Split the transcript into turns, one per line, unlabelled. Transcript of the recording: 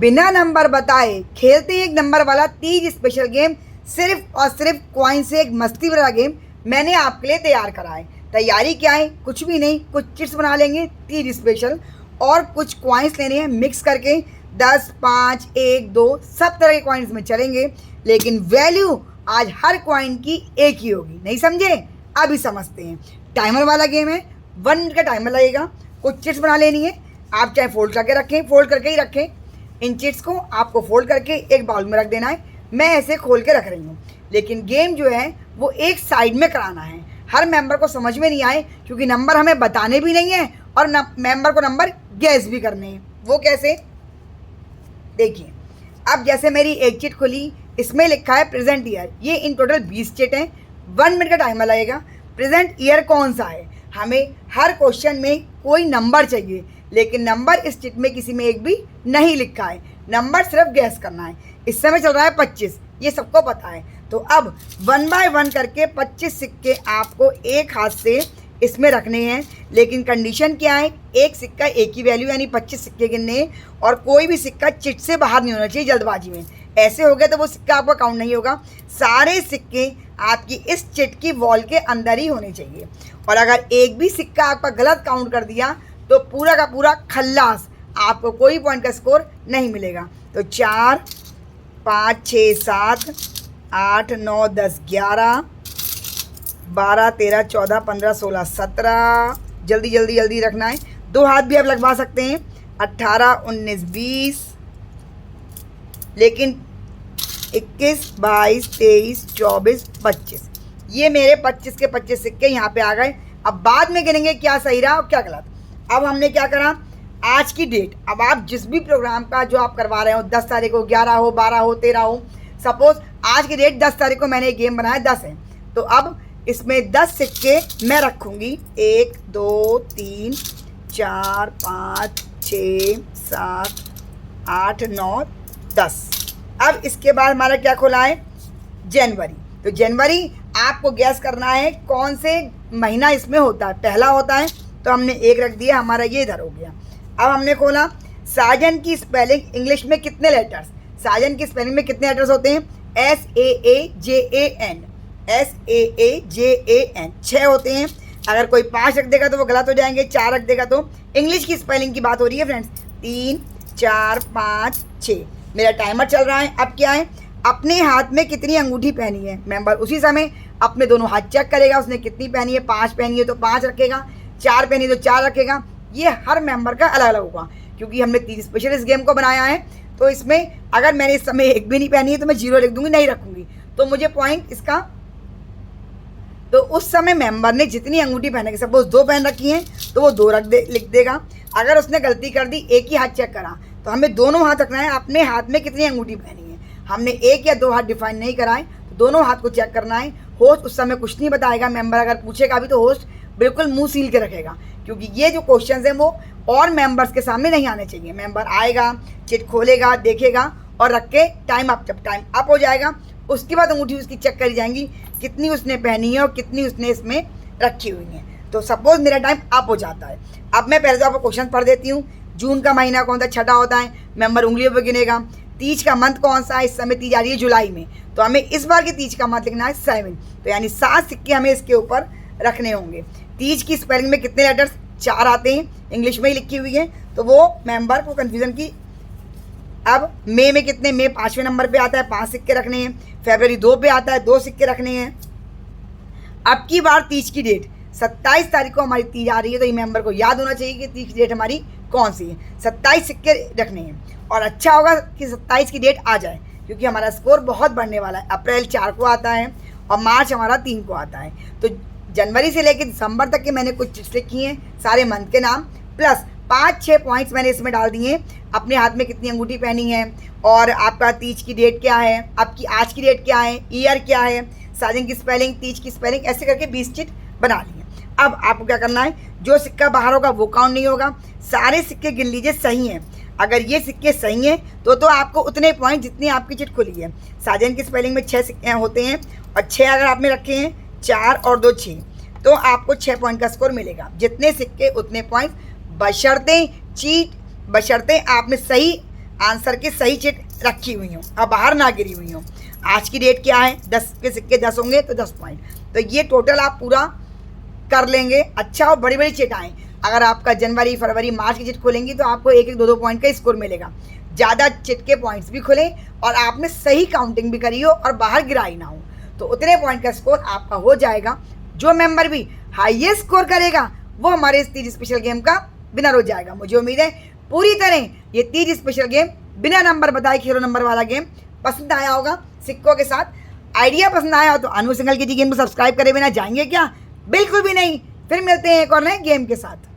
बिना नंबर बताए खेलते हैं एक नंबर वाला तीज स्पेशल गेम। सिर्फ और सिर्फ कॉइन से एक मस्ती भरा गेम मैंने आपके लिए तैयार करा है। तैयारी क्या है? कुछ भी नहीं, कुछ चिट्स बना लेंगे तीज स्पेशल और कुछ कॉइन्स लेने हैं मिक्स करके। 10, 5, 1, 2 सब तरह के कॉइन्स में चलेंगे, लेकिन वैल्यू आज हर कॉइन की एक ही होगी। नहीं समझे? अभी समझते हैं। टाइमर वाला गेम है, 1 मिनट का टाइमर लगेगा। कुछ चिट्स बना लेनी है, आप चाहे फोल्ड करके रखें, फोल्ड करके ही रखें। इन चिट्स को आपको फोल्ड करके एक बाउल में रख देना है। मैं ऐसे खोल के रख रही हूँ, लेकिन गेम जो है वो एक साइड में कराना है। हर मेंबर को समझ में नहीं आए, क्योंकि नंबर हमें बताने भी नहीं है और मेंबर को नंबर गैस भी करने हैं। वो कैसे? देखिए, अब जैसे मेरी एक चिट खुली, इसमें लिखा है प्रेजेंट ईयर। ये इन टोटल 20 चिट हैं। 1 मिनट का टाइमर लगेगा। प्रेजेंट ईयर कौन सा है? हमें हर क्वेश्चन में कोई नंबर चाहिए, लेकिन नंबर इस चिट में किसी में एक भी नहीं लिखा है। नंबर सिर्फ गैस करना है। इस समय चल रहा है 25, ये सबको पता है। तो अब 1 बाय 1 करके 25 सिक्के आपको एक हाथ से इसमें रखने हैं, लेकिन कंडीशन क्या है? एक सिक्का एक ही वैल्यू, यानी 25 सिक्के गिनने हैं और कोई भी सिक्का चिट से बाहर नहीं होना चाहिए जल्दबाजी में। ऐसे हो गया तो वो सिक्का आपका काउंट नहीं होगा। सारे सिक्के आपकी इस चिट की वॉल के अंदर ही होने चाहिए, और अगर एक भी सिक्का आपका गलत काउंट कर दिया तो पूरा का पूरा खल्लास, आपको कोई पॉइंट का स्कोर नहीं मिलेगा। तो 4, 5, 6, 7, 8, 9, 10, 11, 12, 13, 14, 15, 16, 17, जल्दी जल्दी जल्दी रखना है। 2 हाथ भी आप लगवा सकते हैं। 18, 19, 20, लेकिन 21, 22, 23, 24, 25, ये मेरे 25 के 25 सिक्के यहाँ पे आ गए। अब बाद में गिनेंगे क्या सही रहा और क्या गलत। अब हमने क्या करा? आज की डेट, अब आप जिस भी प्रोग्राम का जो आप करवा रहे हो, 10 तारीख को, 11 हो, 12 हो, 13 हो, सपोज आज की डेट 10 तारीख को मैंने एक गेम बनाया, 10 है, तो अब इसमें 10 सिक्के मैं रखूँगी। 1, 2, 3, 4, 5, 6, 7, 8, 9, 10। अब इसके बाद हमारा क्या खुला है? जनवरी। तो जनवरी आपको गैस करना है कौन से महीना इसमें होता है। पहला होता है, तो हमने 1 रख दिया, हमारा ये इधर हो गया। अब हमने खोला साजन की स्पेलिंग इंग्लिश में कितने लेटर्स? साजन की स्पेलिंग में कितने लेटर्स होते हैं? SAAJAN, SAAJAN 6 होते हैं। अगर कोई 5 रख देगा तो वो गलत हो जाएंगे, 4 रख देगा तो। इंग्लिश की स्पेलिंग की बात हो रही है फ्रेंड्स। 3, 4, 5, 6। मेरा टाइमर चल रहा है। अब क्या है? अपने हाथ में कितनी अंगूठी पहनी है मेंबर उसी समय अपने दोनों हाथ चेक करेगा, उसने कितनी पहनी है। 5 पहनी है तो 5 रखेगा, 4 पहनी तो 4 रखेगा। ये हर मेंबर का अलग अलग होगा, क्योंकि हमने 3 स्पेशल इस गेम को बनाया है। तो इसमें अगर मैंने इस समय एक भी नहीं पहनी है तो मैं 0 लिख दूंगी, नहीं रखूंगी, तो मुझे पॉइंट इसका। तो उस समय मेंबर ने जितनी अंगूठी पहने, सपोज 2 पहन रखी हैं तो वो 2 लिख देगा। अगर उसने गलती कर दी, एक ही हाथ चेक करा, तो हमें दोनों हाथ रखना है। अपने हाथ में कितनी अंगूठी पहनी है, हमने 1 या 2 हाथ डिफाइन नहीं कराए, तो दोनों हाथ को चेक करना है। होस्ट उस समय कुछ नहीं बताएगा। मेंबर अगर पूछेगा भी तो होस्ट बिल्कुल मुंह सील के रखेगा, क्योंकि ये जो क्वेश्चंस हैं वो और मेंबर्स के सामने नहीं आने चाहिए। मेंबर आएगा, चिट खोलेगा, देखेगा और रख के टाइम अप, जब टाइम अप हो जाएगा उसके बाद अंगूठी उसकी चेक करी जाएंगी, कितनी उसने पहनी है और कितनी उसने इसमें रखी हुई है। तो सपोज मेरा टाइम अप हो जाता है। अब मैं पहले तो आपको क्वेश्चन पढ़ देती हूँ। जून का महीना कौन सा? छठा होता है। मेंबर उंगलियों पर गिनेगा। तीज का मंथ कौन सा है? इस समय तीज आ रही है जुलाई में, तो हमें इस बार की तीज का मंथ लिखना है 7, तो यानी 7 सिक्के हमें इसके ऊपर रखने होंगे। तीज की स्पेलिंग में कितने लेटर्स? 4 आते हैं, इंग्लिश में ही लिखी हुई है, तो वो मेंबर को कन्फ्यूजन की। अब मई में कितने? मई 5वें नंबर पे आता है, 5 सिक्के रखने हैं। फरवरी 2 पे आता है, 2 सिक्के रखने हैं। अब की बार तीज की डेट 27 तारीख को हमारी तीज आ रही है, तो ये मेंबर को याद होना चाहिए कि तीज की डेट हमारी कौन सी है। 27 सिक्के रखने हैं, और अच्छा होगा कि 27 की डेट आ जाए, क्योंकि हमारा स्कोर बहुत बढ़ने वाला है। अप्रैल 4 को आता है और मार्च हमारा 3 को आता है। तो जनवरी से लेकर दिसंबर तक के मैंने कुछ चिट्स लिखी हैं, सारे मंथ के नाम, प्लस 5-6 पॉइंट्स मैंने इसमें डाल दिए हैं। अपने हाथ में कितनी अंगूठी पहनी है, और आपका तीज की डेट क्या है, आपकी आज की डेट क्या है, ईयर क्या है, साजन की स्पेलिंग, तीज की स्पेलिंग, ऐसे करके 20 चिट बना ली है। अब आपको क्या करना है? जो सिक्का बाहर होगा वो काउंट नहीं होगा, सारे सिक्के गिन लीजिए सही हैं। अगर ये सिक्के सही हैं तो आपको उतने पॉइंट जितनी आपकी चिट खुली है। साजन की स्पेलिंग में 6 सिक्के होते हैं, और 6 अगर आपने रखे हैं, 4 और 2 6, तो आपको 6 पॉइंट का स्कोर मिलेगा। जितने सिक्के उतने पॉइंट, बशर्ते आपने सही आंसर की सही चिट रखी हुई हूँ और बाहर ना गिरी हुई हूँ। आज की डेट क्या है, 10 के सिक्के 10 होंगे तो 10 पॉइंट। तो ये टोटल आप पूरा कर लेंगे। अच्छा, और बड़ी बड़ी चिट आएँ। अगर आपका जनवरी फरवरी मार्च की चिट खोलेंगी तो आपको 1-1 2-2 पॉइंट का स्कोर मिलेगा। ज़्यादा चिट के पॉइंट्स भी खुले और आपने सही काउंटिंग भी करी हो और बाहर गिराई ना हो तो उतने पॉइंट का स्कोर आपका हो जाएगा। जो मेंबर भी हाईएस्ट स्कोर करेगा वो हमारे इस तीज स्पेशल गेम का विनर हो जाएगा। मुझे उम्मीद है पूरी तरह ये तीज स्पेशल गेम बिना नंबर बताए खेलो नंबर वाला गेम पसंद आया होगा सिक्कों के साथ। आइडिया पसंद आया हो तो अनु सिंघल की जी गेम को सब्सक्राइब करे बिना जाएंगे क्या? बिल्कुल भी नहीं। फिर मिलते हैं एक और नए गेम के साथ।